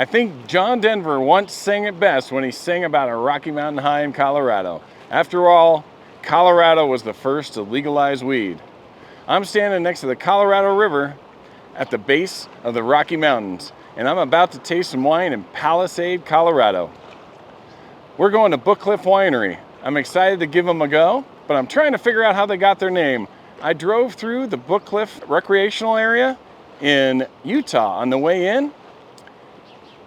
I think John Denver once sang it best when he sang about a Rocky Mountain high in Colorado. After all, Colorado was the first to legalize weed. I'm standing next to the Colorado River at the base of the Rocky Mountains, and I'm about to taste some wine in Palisade, Colorado. We're going to BookCliff Winery. I'm excited to give them a go, but I'm trying to figure out how they got their name. I drove through the BookCliff recreational area in Utah on the way in,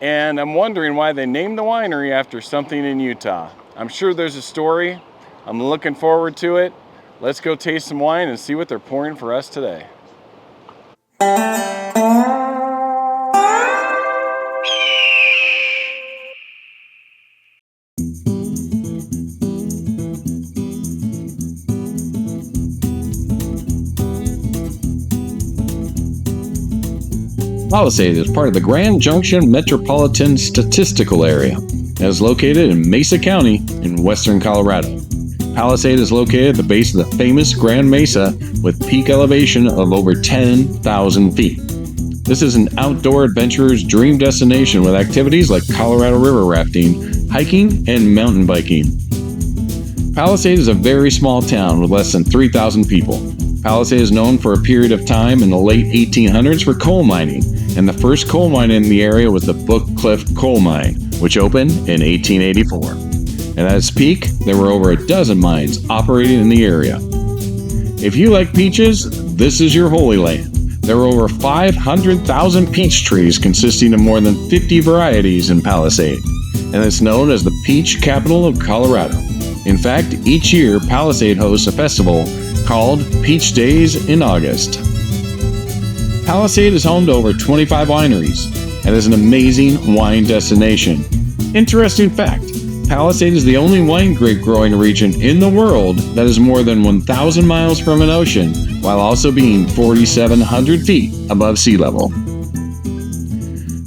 and I'm wondering why they named the winery after something in Utah. I'm sure there's a story. I'm looking forward to it. Let's go taste some wine and see what they're pouring for us today. Palisade is part of the Grand Junction Metropolitan Statistical Area and is located in Mesa County in western Colorado. Palisade is located at the base of the famous Grand Mesa with peak elevation of over 10,000 feet. This is an outdoor adventurer's dream destination with activities like Colorado River rafting, hiking, and mountain biking. Palisade is a very small town with less than 3,000 people. Palisade is known for a period of time in the late 1800s for coal mining, and the first coal mine in the area was the BookCliff Coal Mine, which opened in 1884. And at its peak, there were over a dozen mines operating in the area. If you like peaches, this is your holy land. There are over 500,000 peach trees consisting of more than 50 varieties in Palisade, and it's known as the Peach Capital of Colorado. In fact, each year Palisade hosts a festival called Peach Days in August. Palisade is home to over 25 wineries and is an amazing wine destination. Interesting fact, Palisade is the only wine grape growing region in the world that is more than 1,000 miles from an ocean, while also being 4,700 feet above sea level.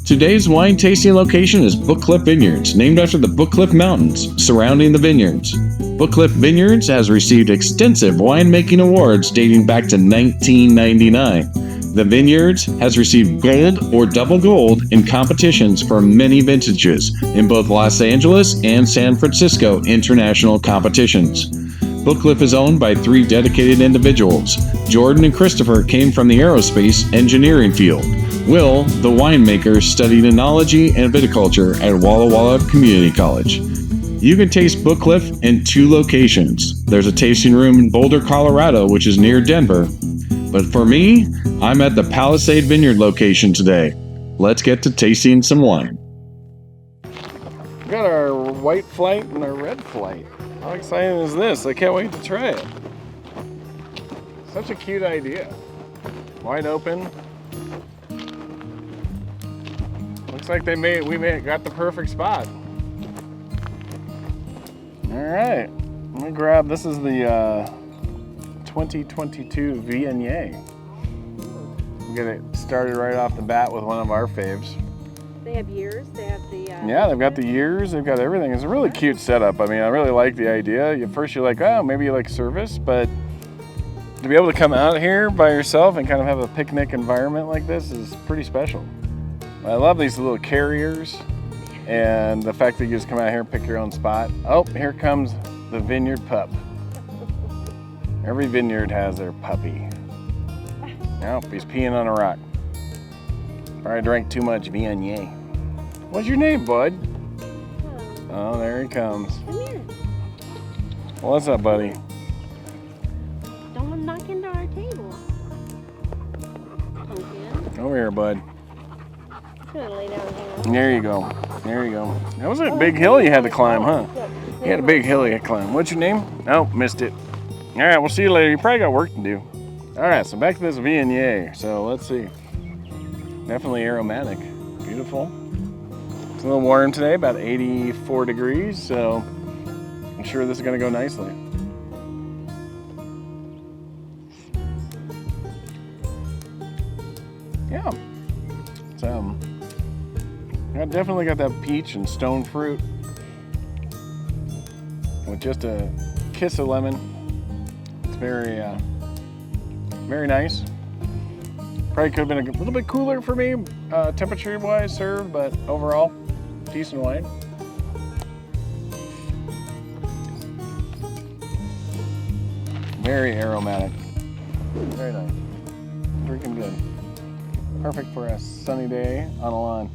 Today's wine tasting location is BookCliff Vineyards, named after the BookCliff Mountains surrounding the vineyards. BookCliff Vineyards has received extensive winemaking awards dating back to 1999. The Vineyards has received gold or double gold in competitions for many vintages in both Los Angeles and San Francisco international competitions. BookCliff is owned by 3 dedicated individuals. Jordan and Christopher came from the aerospace engineering field. Will, the winemaker, studied enology and viticulture at Walla Walla Community College. You can taste BookCliff in 2 locations. There's a tasting room in Boulder, Colorado, which is near Denver. But for me, I'm at the Palisade Vineyard location today. Let's get to tasting some wine. We got our white flight and our red flight. How exciting is this? I can't wait to try it. Such a cute idea. Wide open. Looks like we got the perfect spot. All right, let me grab, this is the 2022 Viognier. We'll get it started right off the bat with one of our faves. They have years, they have the... yeah, they've got the years, they've got everything. It's a really cute setup. I mean, I really like the idea. At first you're like, oh, maybe you like service, but to be able to come out here by yourself and kind of have a picnic environment like this is pretty special. I love these little carriers and the fact that you just come out here and pick your own spot. Oh, here comes the vineyard pup. Every vineyard has their puppy. Nope, he's peeing on a rock. Probably drank too much Viognier. What's your name, bud? Oh, there he comes. Come here. What's up, buddy? Don't knock into our table. Pumpkin. Over here, bud. Just gonna lay down here. There you go. There you go. That was a big hill you had to climb, huh? You had a big hill you had to climb. What's your name? Oh, missed it. All right, we'll see you later. You probably got work to do. All right, so back to this Viognier. So let's see. Definitely aromatic. Beautiful. It's a little warm today, about 84 degrees, so I'm sure this is gonna go nicely. Yeah. It's I definitely got that peach and stone fruit with just a kiss of lemon. It's very, very nice. Probably could have been a little bit cooler for me, temperature-wise served, but overall, decent wine. Very aromatic. Very nice. Drinking good. Perfect for a sunny day on a lawn.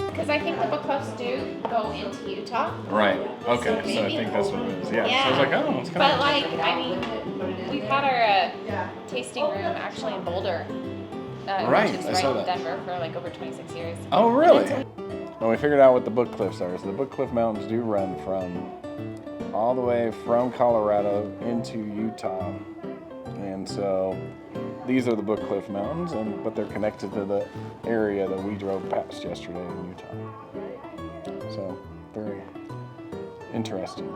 Because I think the BookCliffs do go into Utah. Right. Okay. So So I maybe- think that's what it is. Yeah. Yeah. So I was like, oh, it's kind But of. like, I mean, we've had our tasting room actually in Boulder. Right, Which is I right saw in that. Denver for like over 26 years. Oh, really? Well, we figured out what the BookCliffs are. So the BookCliff Mountains do run from all the way from Colorado into Utah, and so these are the BookCliff Mountains, but they're connected to the area that we drove past yesterday in Utah. So very interesting.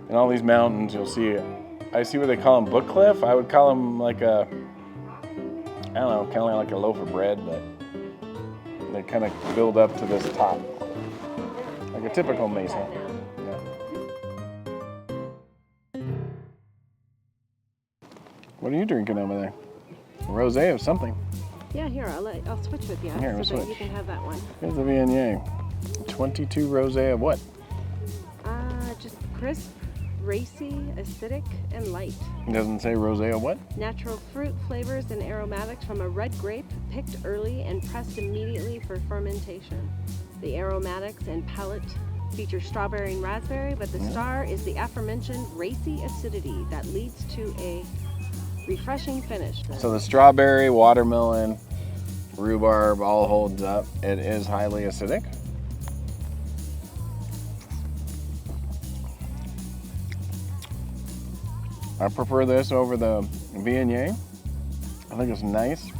And all these mountains, you'll see. I see what they call them, BookCliff. I would call them like a, I don't know, kind of like a loaf of bread, but they kind of build up to this top, like a typical mesa. Yeah. What are you drinking over there? Rosé of something. Yeah, here, I'll switch with you Here, we'll so that you switch. can have that one. Here's the Viognier. 22 Rosé of what? Just crisp, racy, acidic, and light. It doesn't say Rosé of what? Natural fruit flavors and aromatics from a red grape picked early and pressed immediately for fermentation. The aromatics and palate feature strawberry and raspberry, but the star is the aforementioned racy acidity that leads to a refreshing finish. So the strawberry, watermelon, rhubarb all holds up. It is highly acidic. I prefer this over the Viognier. I think it's nice.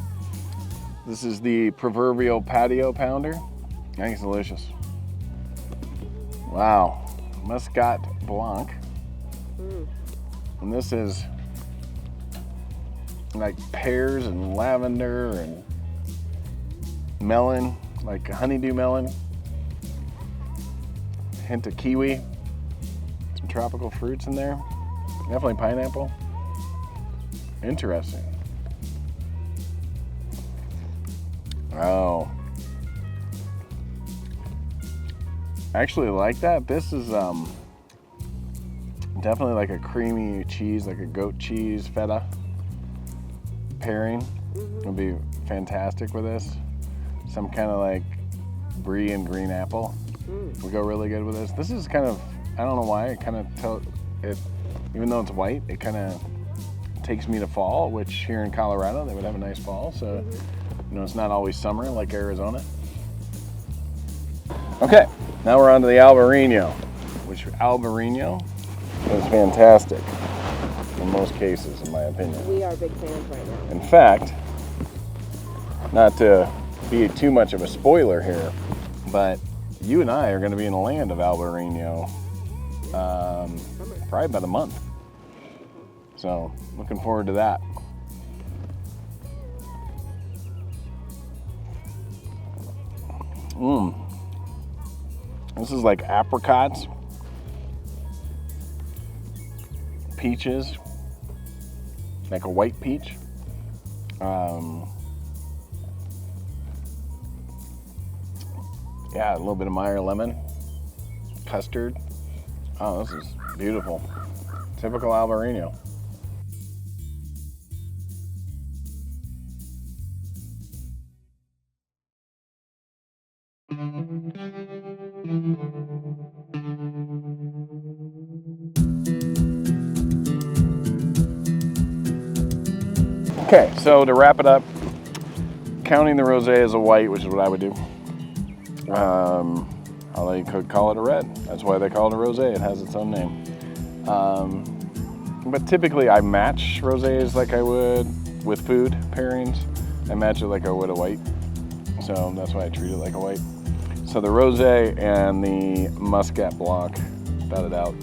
This is the proverbial patio pounder. I think it's delicious. Wow, Muscat Blanc. And this is like pears and lavender and melon, like a honeydew melon. Hint of kiwi. Some tropical fruits in there. Definitely pineapple. Interesting. Oh. I actually like that. This is definitely like a creamy cheese, like a goat cheese feta pairing. Would be fantastic with this. Some kind of like brie and green apple would go really good with this. This is kind of, I don't know why, it kind of even though it's white, it kind of takes me to fall, which here in Colorado, they would have a nice fall. So, you know, it's not always summer like Arizona. Okay, now we're on to the Alvarinho, which Alvarinho is fantastic in most cases, in my opinion. We are big fans right now. In fact, not to be too much of a spoiler here, but you and I are going to be in the land of Alvarinho probably about a month. So, looking forward to that. This is like apricots, peaches, like a white peach. Yeah, a little bit of Meyer lemon, custard. Oh, this is beautiful. Typical Alvarinho. Okay, so to wrap it up, counting the rosé as a white, which is what I would do. They could call it a red. That's why they call it a rosé. It has its own name. But typically I match rosés like I would with food pairings. I match it like I would a white. So that's why I treat it like a white. So the rosé and the Muscat Blanc batted out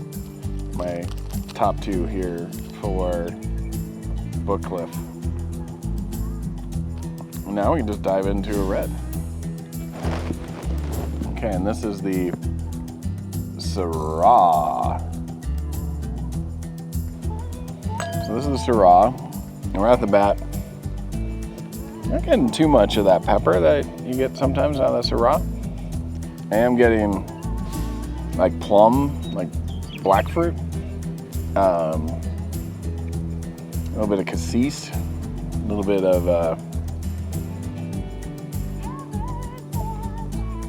my top two here for BookCliff. Now we can just dive into a red. Okay, and this is the Syrah. So this is Syrah. And right off the bat, not getting too much of that pepper that you get sometimes out of the Syrah. I am getting like plum, like black fruit. A little bit of cassis, a little bit of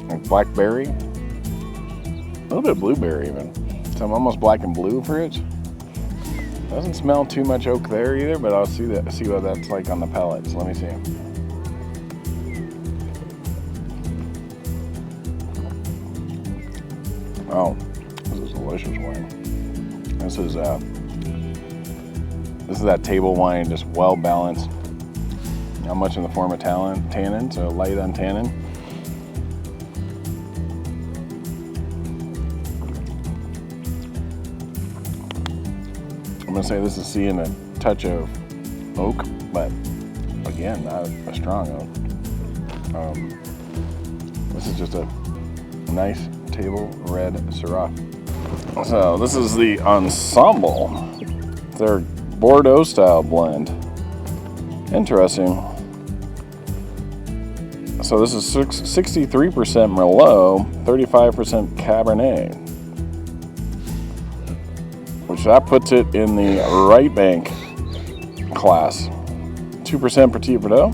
like blackberry, a little bit of blueberry even. Some almost black and blue fruits. Doesn't smell too much oak there either, but I'll see what that's like on the palate. So let me see. Oh, this is delicious wine. This is that table wine, just well balanced. Not much in the form of tannin, so light on tannin. I'm gonna say this is seeing a touch of oak, but again, not a strong oak. This is just a nice table red Syrah. So this is the Ensemble. Their Bordeaux style blend. Interesting. So this is 63% Merlot, 35% Cabernet, which that puts it in the right bank class. 2% Petit Verdot.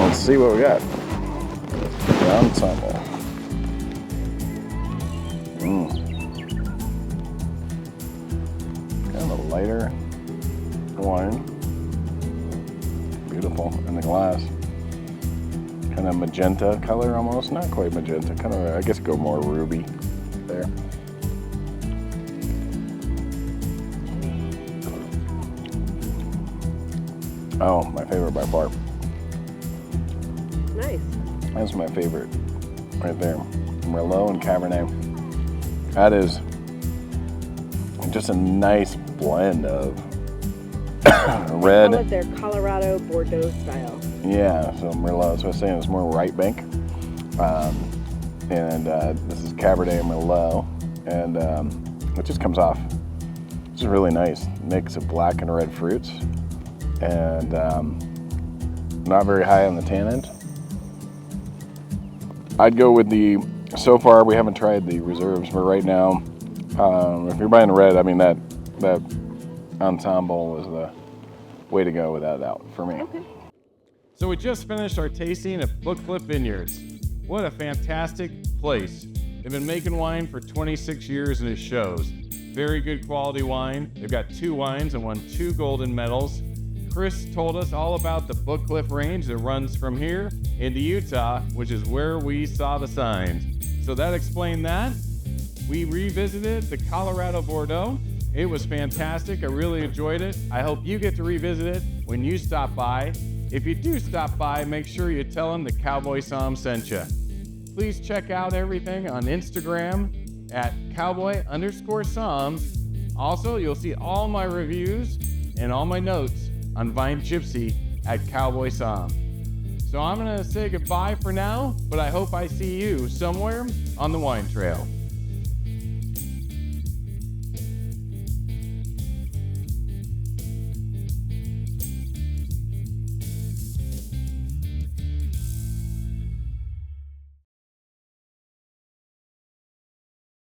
Let's see what we got. The Ensemble. Kind of a lighter wine. Beautiful in the glass. Kind of magenta color almost. Not quite magenta. Kind of, I guess, go more ruby there. Oh, my favorite by far. Nice. That's my favorite right there. Merlot and Cabernet. That is just a nice blend of red. They call it their Colorado Bordeaux style. Yeah, so Merlot, so I was saying it's more right bank. This is Cabernet and Merlot, and it just comes off. It's a really nice mix of black and red fruits, and not very high on the tannin. I'd go with so far we haven't tried the reserves, but right now, if you're buying red, I mean that Ensemble is the way to go without a doubt for me. Okay. So we just finished our tasting at BookCliff Vineyards. What a fantastic place. They've been making wine for 26 years and it shows. Very good quality wine. They've got 2 wines and won 2 golden medals. Chris told us all about the BookCliff range that runs from here into Utah, which is where we saw the signs. So that explained that. We revisited the Colorado Bordeaux. It was fantastic. I really enjoyed it. I hope you get to revisit it when you stop by. If you do stop by, make sure you tell them the Cowboy Som sent you. Please check out everything on Instagram at cowboy_som. Also, you'll see all my reviews and all my notes on Vine Gypsy at Cowboy Som. So I'm gonna say goodbye for now, but I hope I see you somewhere on the wine trail.